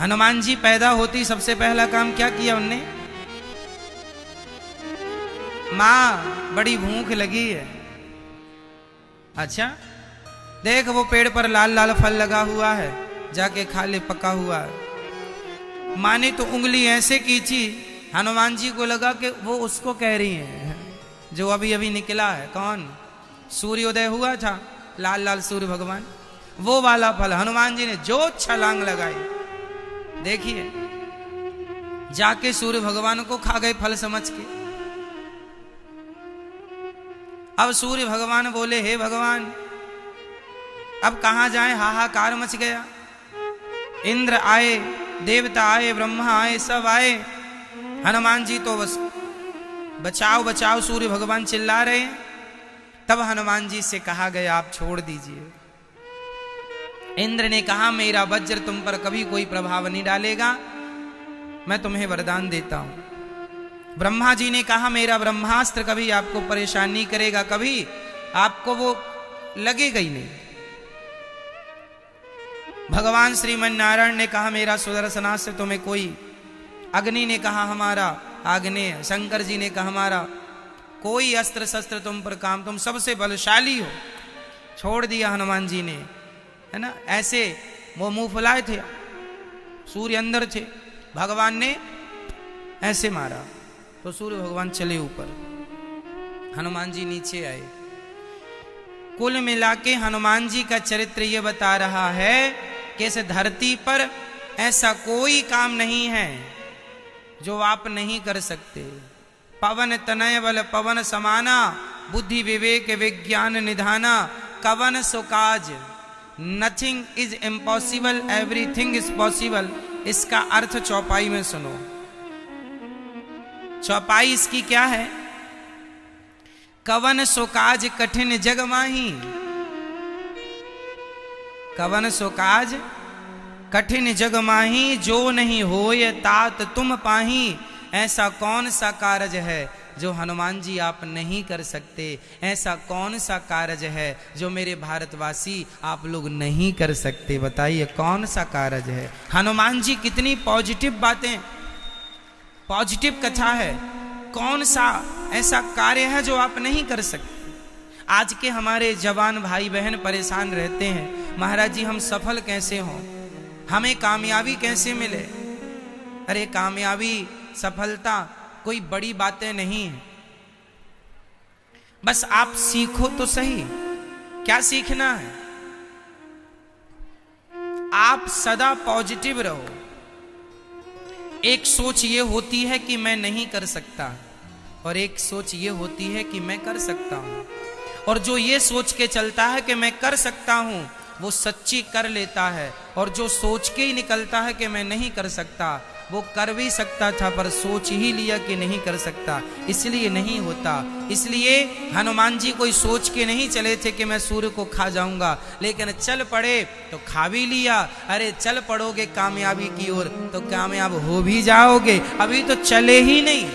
हनुमान जी पैदा होती सबसे पहला काम क्या किया उनने? माँ बड़ी भूख लगी है। अच्छा देख वो पेड़ पर लाल लाल फल लगा हुआ है, जाके खा ले, पका हुआ है। माँ ने तो उंगली ऐसे खींची, हनुमान जी को लगा कि वो उसको कह रही है जो अभी अभी निकला है। कौन? सूर्योदय हुआ था, लाल लाल सूर्य भगवान, वो वाला फल। हनुमान जी ने जो छलांग लगाई, देखिए जाके सूर्य भगवान को खा गए फल समझ के। अब सूर्य भगवान बोले, हे भगवान अब कहां जाएं, हाहाकार मच गया। इंद्र आए, देवता आए, ब्रह्मा आए, सब आए। हनुमान जी तो बस बचाओ बचाओ सूर्य भगवान चिल्ला रहे हैं। तब हनुमान जी से कहा गया आप छोड़ दीजिए। इंद्र ने कहा मेरा वज्र तुम पर कभी कोई प्रभाव नहीं डालेगा, मैं तुम्हें वरदान देता हूं। ब्रह्मा जी ने कहा मेरा ब्रह्मास्त्र कभी आपको परेशान नहीं करेगा, कभी आपको वो लगेगा ही नहीं। भगवान श्रीमन नारायण ने कहा मेरा सुदर्शनास्त्र तुम्हें कोई, अग्नि ने कहा हमारा आग्नेय, शंकर जी ने कहा हमारा कोई अस्त्र शस्त्र तुम पर काम, तुम सबसे बलशाली हो। छोड़ दिया हनुमान जी ने, है ना। ऐसे वो मुंह फुलाए थे, सूर्य अंदर थे, भगवान ने ऐसे मारा तो सूर्य भगवान चले ऊपर, हनुमान जी नीचे आए। कुल मिला के हनुमान जी का चरित्र ये बता रहा है कि इस धरती पर ऐसा कोई काम नहीं है जो आप नहीं कर सकते। पवन तनय बल पवन समाना, बुद्धि विवेक विज्ञान निधाना, कवन सुकाज, nothing is impossible everything is possible. इसका अर्थ चौपाई में सुनो। चौपाई इसकी क्या है? कवन सुकाज कठिन जग माही, कवन सुकाज कठिन जग माही, जो नहीं होय तात तुम पाही। ऐसा कौन सा कार्य है जो हनुमान जी आप नहीं कर सकते? ऐसा कौन सा कार्य है जो मेरे भारतवासी आप लोग नहीं कर सकते? बताइए कौन सा कार्य है? हनुमान जी कितनी पॉजिटिव बातें, पॉजिटिव कथा है। कौन सा ऐसा कार्य है जो आप नहीं कर सकते? आज के हमारे जवान भाई बहन परेशान रहते हैं, महाराज जी हम सफल कैसे हों, हमें कामयाबी कैसे मिले। अरे कामयाबी सफलता कोई बड़ी बातें नहीं है, बस आप सीखो तो सही। क्या सीखना है? आप सदा पॉजिटिव रहो। एक सोच ये होती है कि मैं नहीं कर सकता, और एक सोच ये होती है कि मैं कर सकता हूं। और जो ये सोच के चलता है कि मैं कर सकता हूं, वो सच्ची कर लेता है। और जो सोच के ही निकलता है कि मैं नहीं कर सकता, वो कर भी सकता था पर सोच ही लिया कि नहीं कर सकता, इसलिए नहीं होता। इसलिए हनुमान जी कोई सोच के नहीं चले थे कि मैं सूर्य को खा जाऊंगा, लेकिन चल पड़े तो खा भी लिया। अरे चल पड़ोगे कामयाबी की ओर तो कामयाब हो भी जाओगे, अभी तो चले ही नहीं।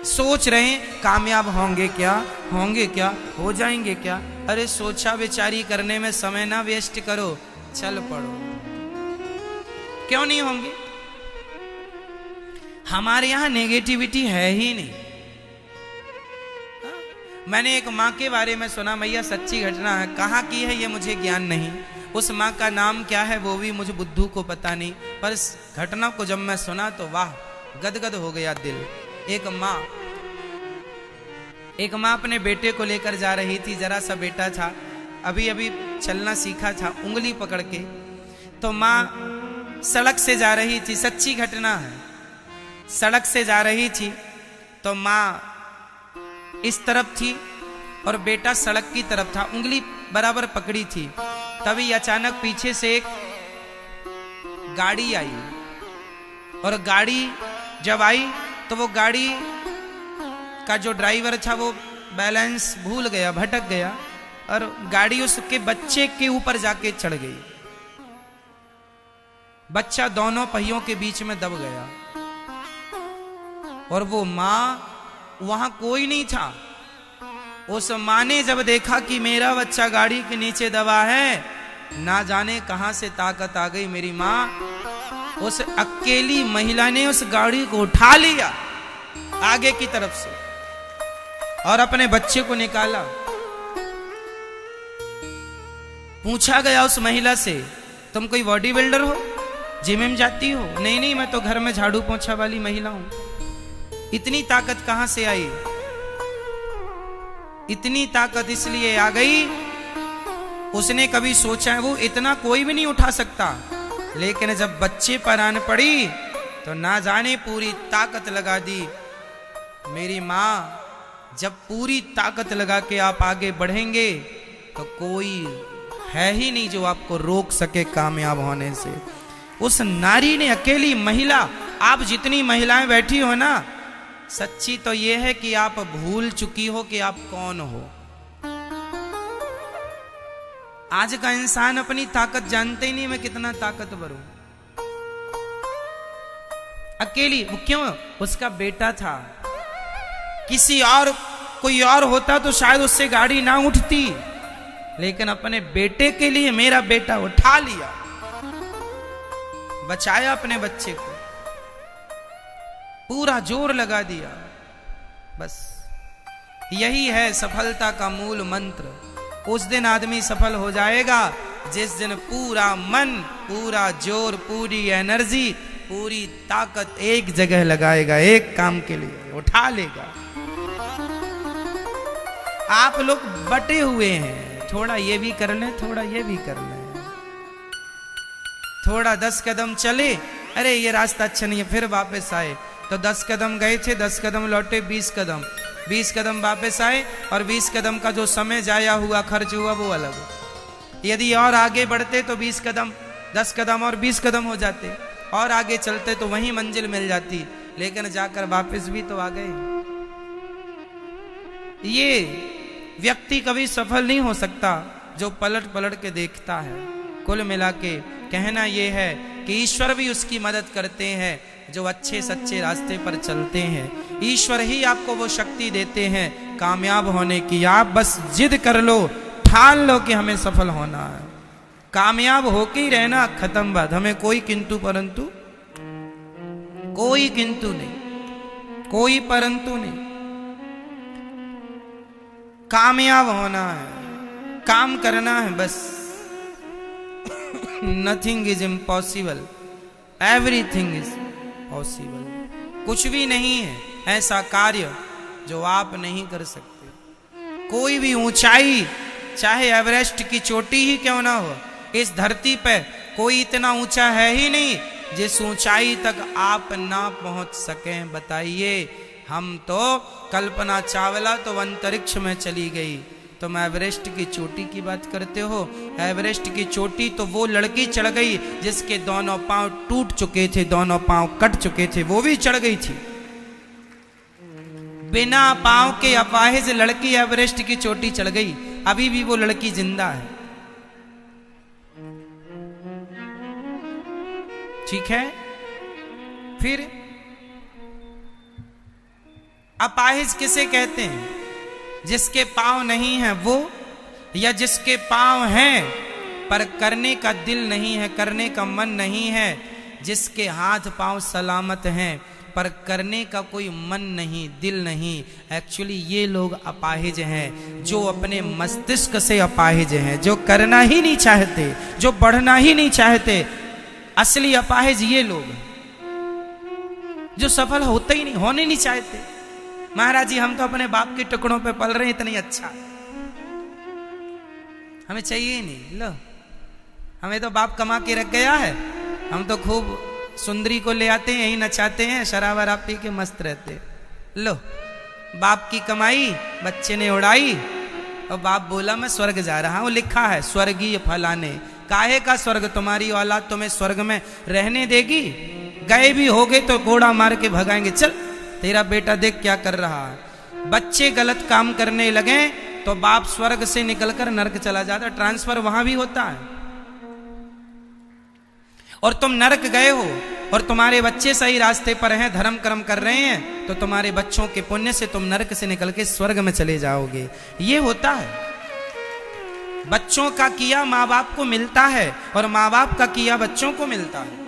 सोच रहे कामयाब होंगे क्या, होंगे क्या, हो जाएंगे क्या। अरे सोचा विचारी करने में समय ना वेस्ट करो, चल पड़ो। क्यों नहीं होंगे? हमारे यहां नेगेटिविटी है ही नहीं। मैंने एक मां के बारे में सुना, मैया सच्ची घटना है, कहां की है ये मुझे ज्ञान नहीं, उस मां का नाम क्या है वो भी मुझे बुद्धू को पता नहीं, पर इस घटना को जब मैं सुना तो वाह गदगद हो गया दिल। एक माँ अपने बेटे को लेकर जा रही थी, जरा सा बेटा था, अभी अभी चलना सीखा था, उंगली पकड़ के। तो माँ सड़क से जा रही थी, सच्ची घटना है, सड़क से जा रही थी तो माँ इस तरफ थी और बेटा सड़क की तरफ था, उंगली बराबर पकड़ी थी। तभी अचानक पीछे से एक गाड़ी आई, और गाड़ी जब आई तो वो गाड़ी का जो ड्राइवर था वो बैलेंस भूल गया, भटक गया, और गाड़ी उसके बच्चे के ऊपर जाके चढ़ गई। बच्चा दोनों पहियों के बीच में दब गया, और वो मां, वहां कोई नहीं था। उस मां ने जब देखा कि मेरा बच्चा गाड़ी के नीचे दबा है, ना जाने कहां से ताकत आ गई, मेरी मां उस अकेली महिला ने उस गाड़ी को उठा लिया आगे की तरफ से और अपने बच्चे को निकाला। पूछा गया उस महिला से, तुम कोई बॉडी बिल्डर हो, जिम में जाती हो? नहीं नहीं, मैं तो घर में झाड़ू पोंछा वाली महिला हूं। इतनी ताकत कहां से आई? इतनी ताकत इसलिए आ गई, उसने कभी सोचा है वो इतना कोई भी नहीं उठा सकता, लेकिन जब बच्चे पर आन पड़ी तो ना जाने पूरी ताकत लगा दी। मेरी मां, जब पूरी ताकत लगा के आप आगे बढ़ेंगे तो कोई है ही नहीं जो आपको रोक सके कामयाब होने से। उस नारी ने, अकेली महिला, आप जितनी महिलाएं बैठी हो ना, सच्ची तो यह है कि आप भूल चुकी हो कि आप कौन हो। आज का इंसान अपनी ताकत जानते ही नहीं, मैं कितना ताकतवर हूं। अकेली, वो क्यों? उसका बेटा था, किसी और कोई और होता तो शायद उससे गाड़ी ना उठती, लेकिन अपने बेटे के लिए मेरा बेटा उठा लिया, बचाया अपने बच्चे को, पूरा जोर लगा दिया। बस यही है सफलता का मूल मंत्र। उस दिन आदमी सफल हो जाएगा जिस दिन पूरा मन, पूरा जोर, पूरी एनर्जी, पूरी ताकत एक जगह लगाएगा, एक काम के लिए उठा लेगा। आप लोग बटे हुए हैं, थोड़ा ये भी कर लें, थोड़ा ये भी कर लें, थोड़ा 10 कदम चले, अरे ये रास्ता अच्छा नहीं है, फिर वापस आए तो 10 कदम गए थे, 10 कदम लौटे, 20 कदम, 20 कदम वापस आए, और 20 कदम का जो समय जाया हुआ, खर्च हुआ, वो अलग। यदि और आगे बढ़ते तो 20 कदम, 10 कदम और 20 कदम हो जाते, और आगे चलते तो वहीं मंजिल मिल जाती, लेकिन जाकर वापस भी तो आ गए। ये व्यक्ति कभी सफल नहीं हो सकता जो पलट पलट के देखता है। कुल मिला के कहना यह है कि ईश्वर भी उसकी मदद करते हैं जो अच्छे सच्चे रास्ते पर चलते हैं। ईश्वर ही आपको वो शक्ति देते हैं कामयाब होने की। आप बस जिद कर लो, ठान लो कि हमें सफल होना है, कामयाब होके ही रहना, खत्म बात। हमें कोई किंतु परंतु, कोई किंतु नहीं, कोई परंतु नहीं, कामयाब होना है, काम करना है बस। Nothing is impossible, everything is possible. कुछ भी नहीं है ऐसा कार्य जो आप नहीं कर सकते। कोई भी ऊंचाई, चाहे एवरेस्ट की चोटी ही क्यों ना हो, इस धरती पे कोई इतना ऊंचा है ही नहीं जिस ऊंचाई तक आप ना पहुंच सकें। बताइए, हम तो, कल्पना चावला तो अंतरिक्ष में चली गई, तुम एवरेस्ट की चोटी की बात करते हो। एवरेस्ट की चोटी तो वो लड़की चढ़ गई जिसके दोनों पांव टूट चुके थे, दोनों पांव कट चुके थे, वो भी चढ़ गई थी। बिना पांव के अपाहिज लड़की एवरेस्ट की चोटी चढ़ गई, अभी भी वो लड़की जिंदा है। ठीक है, फिर अपाहिज किसे कहते हैं? जिसके पांव नहीं है वो, या जिसके पांव हैं पर करने का दिल नहीं है, करने का मन नहीं है, जिसके हाथ पांव सलामत हैं पर करने का कोई मन नहीं, दिल नहीं। एक्चुअली ये लोग अपाहिज हैं, जो अपने मस्तिष्क से अपाहिज हैं, जो करना ही नहीं चाहते, जो बढ़ना ही नहीं चाहते। असली अपाहिज ये लोग, जो सफल होते ही नहीं, होने नहीं चाहते। महाराज जी, हम तो अपने बाप के टुकड़ों पे पल रहे हैं, इतनी अच्छा, हमें चाहिए ही नहीं। लो, हमें तो बाप कमा के रख गया है, हम तो खूब सुंदरी को ले आते हैं, यही नचाते हैं, शराब वराब पी के मस्त रहते। लो, बाप की कमाई बच्चे ने उड़ाई, और बाप बोला मैं स्वर्ग जा रहा हूं। लिखा है स्वर्गीय फलाने। काहे का स्वर्ग? तुम्हारी औलाद तुम्हें स्वर्ग में रहने देगी? गए भी होगे तो घोड़ा मार के भगाएंगे। चल, तेरा बेटा देख क्या कर रहा है। बच्चे गलत काम करने लगे तो बाप स्वर्ग से निकलकर नरक चला जाता, ट्रांसफर वहां भी होता है। और तुम नरक गए हो और तुम्हारे बच्चे सही रास्ते पर हैं, धर्म कर्म कर रहे हैं, तो तुम्हारे बच्चों के पुण्य से तुम नरक से निकल के स्वर्ग में चले जाओगे। ये होता है। बच्चों का किया माँ बाप को मिलता है और माँ बाप का किया बच्चों को मिलता है।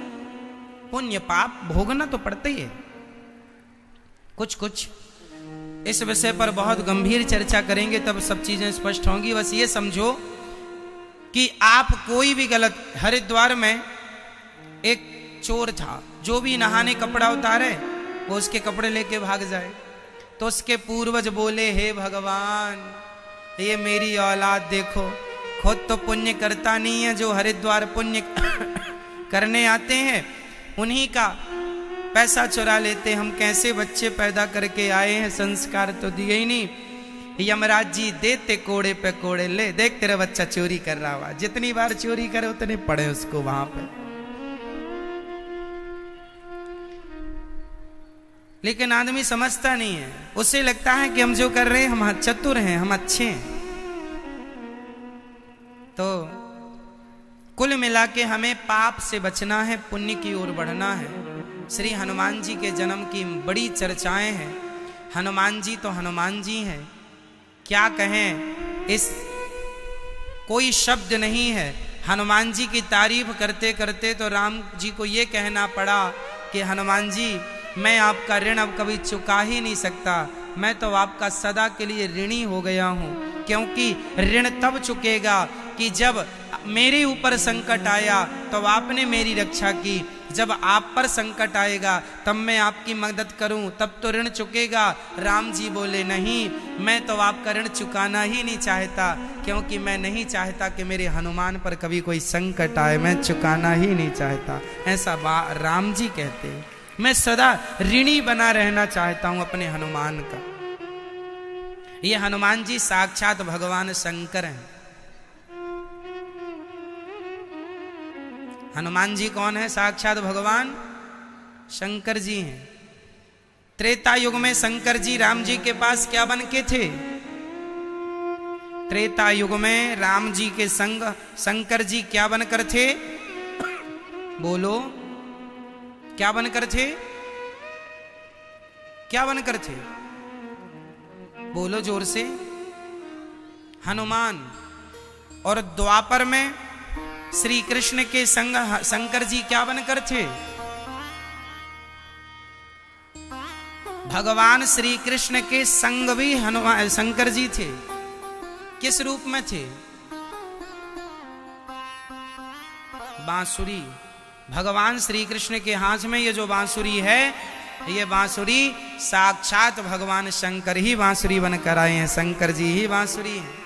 पुण्य पाप भोगना तो पड़ता ही है। कुछ कुछ इस विषय पर बहुत गंभीर चर्चा करेंगे, तब सब चीजें स्पष्ट होंगी। बस ये समझो कि आप कोई भी गलत, हरिद्वार में एक चोर था, जो भी नहाने कपड़ा उतारे वो उसके कपड़े लेके भाग जाए, तो उसके पूर्वज बोले, हे भगवान, ये मेरी औलाद देखो, खुद तो पुण्य करता नहीं है, जो हरिद्वार पुण्य करने आते हैं उन्हीं का पैसा चुरा लेते, हम कैसे बच्चे पैदा करके आए हैं, संस्कार तो दिए ही नहीं। यमराज जी देते कोड़े पे कोड़े, ले देख तेरा बच्चा चोरी कर रहा हुआ, जितनी बार चोरी करे उतने पड़े उसको वहां पे। लेकिन आदमी समझता नहीं है, उसे लगता है कि हम जो कर रहे हैं हम चतुर हैं, हम अच्छे हैं। तो कुल मिला के हमें पाप से बचना है, पुण्य की ओर बढ़ना है। श्री हनुमान जी के जन्म की बड़ी चर्चाएं हैं। हनुमान जी तो हनुमान जी हैं, क्या कहें, इस कोई शब्द नहीं है। हनुमान जी की तारीफ करते करते तो राम जी को ये कहना पड़ा कि हनुमान जी, मैं आपका ऋण अब कभी चुका ही नहीं सकता, मैं तो आपका सदा के लिए ऋणी हो गया हूँ, क्योंकि ऋण तब चुकेगा कि जब मेरे ऊपर संकट आया तो आपने मेरी रक्षा की, जब आप पर संकट आएगा तब मैं आपकी मदद करूं, तब तो ऋण चुकेगा। राम जी बोले, नहीं, मैं तो आपका ऋण चुकाना ही नहीं चाहता, क्योंकि मैं नहीं चाहता कि मेरे हनुमान पर कभी कोई संकट आए, मैं चुकाना ही नहीं चाहता। ऐसा राम जी कहते हैं, मैं सदा ऋणी बना रहना चाहता हूं अपने हनुमान का। ये हनुमान जी साक्षात भगवान शंकर हैं। हनुमान जी कौन है? साक्षात भगवान शंकर जी हैं। त्रेता युग में शंकर जी राम जी के पास क्या बन के थे? त्रेता युग में राम जी के संग शंकर जी क्या बनकर थे? बोलो, क्या बनकर थे? क्या बनकर थे? बोलो जोर से। हनुमान। और द्वापर में श्री कृष्ण के संग शंकर जी क्या बनकर थे? भगवान श्री कृष्ण के संग भी हनुमान शंकर जी थे। किस रूप में थे? बांसुरी। भगवान श्री कृष्ण के हाथ में ये जो बांसुरी है, ये बांसुरी साक्षात भगवान शंकर ही बांसुरी बनकर आए हैं, शंकर जी ही बांसुरी हैं।